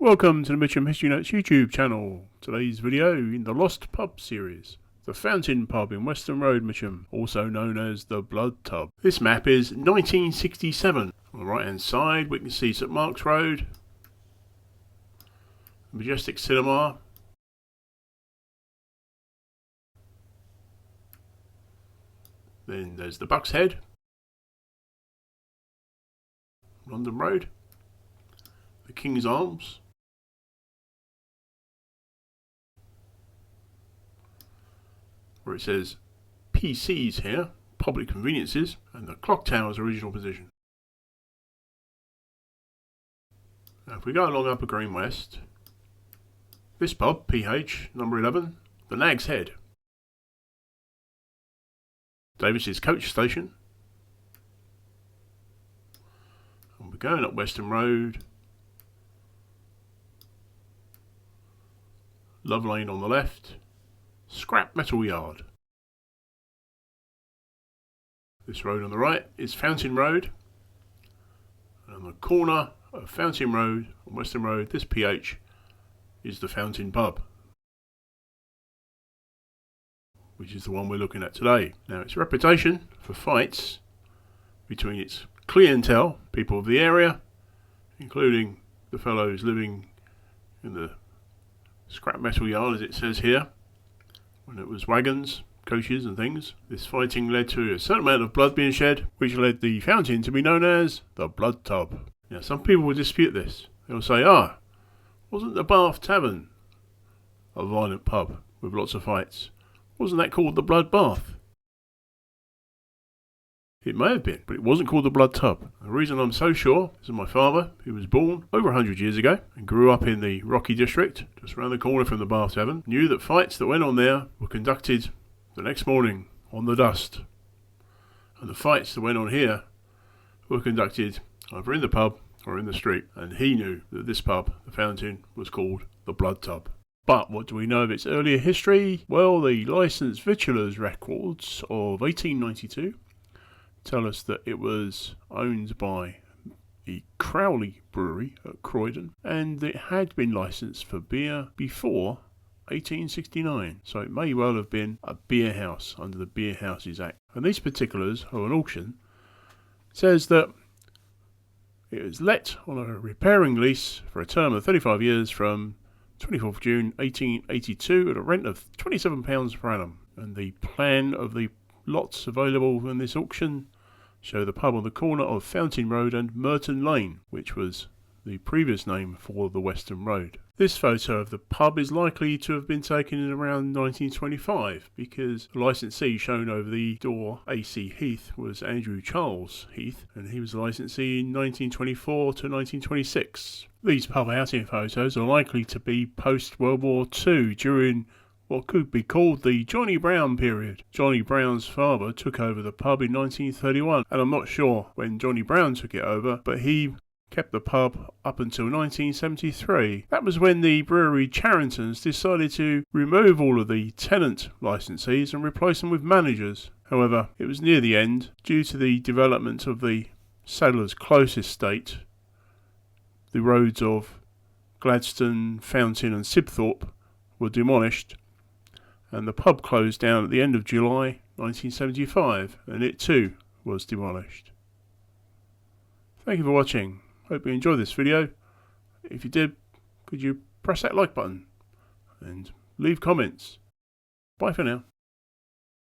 Welcome to the Mitcham History Notes YouTube channel. Today's video in the Lost Pub series. The Fountain Pub in Weston Road, Mitcham, also known as the Blood Tub. This map is 1967. On the right hand side we can see St Mark's Road, Majestic Cinema, then there's the Buck's Head, London Road, the King's Arms, where it says PCs here, public conveniences, and the clock tower's original position. Now if we go along Upper Green West, this pub, PH, number 11, the Nag's Head, Davis's coach station, and we're going up Weston Road, Love Lane on the left, Scrap Metal Yard. This road on the right is Fountain Road, and on the corner of Fountain Road and Weston Road, this PH is the Fountain Pub, which is the one we're looking at today. Now, its reputation for fights between its clientele, people of the area, including the fellows living in the scrap metal yard, as it says here, when it was wagons, coaches and things. This fighting led to a certain amount of blood being shed, which led the fountain to be known as the Blood Tub. Now, some people will dispute this. They'll say, wasn't the Bath Tavern a violent pub with lots of fights? Wasn't that called the Blood Bath? It may have been, but it wasn't called the Blood Tub. The reason I'm so sure is that my father, who was born over 100 years ago and grew up in the Rocky district, just around the corner from the Bath Tavern, knew that fights that went on there were conducted the next morning on the dust. And the fights that went on here were conducted either in the pub or in the street. And he knew that this pub, the Fountain, was called the Blood Tub. But what do we know of its earlier history? Well, the licensed victualler's records of 1892 tell us that it was owned by the Crowley Brewery at Croydon, and it had been licensed for beer before 1869, so it may well have been a beer house under the Beer Houses Act. And these particulars of an auction says that it was let on a repairing lease for a term of 35 years from 24th June 1882 at a rent of £27 per annum. And the plan of the lots available in this auction show the pub on the corner of Fountain Road and Merton Lane, which was the previous name for the Weston Road. This photo of the pub is likely to have been taken in around 1925, because the licensee shown over the door, AC Heath, was Andrew Charles Heath, and he was the licensee in 1924 to 1926. These pub outing photos are likely to be post-World War II, during what could be called the Johnny Brown period. Johnny Brown's father took over the pub in 1931, and I'm not sure when Johnny Brown took it over, but he kept the pub up until 1973. That was when the brewery Charringtons decided to remove all of the tenant licensees and replace them with managers. However, it was near the end, due to the development of the Saddler's Close estate. The roads of Gladstone, Fountain and Sibthorp were demolished, and the pub closed down at the end of July 1975, and it too was demolished. Thank you for watching. Hope you enjoyed this video. If you did, could you press that like button and leave comments. Bye for now.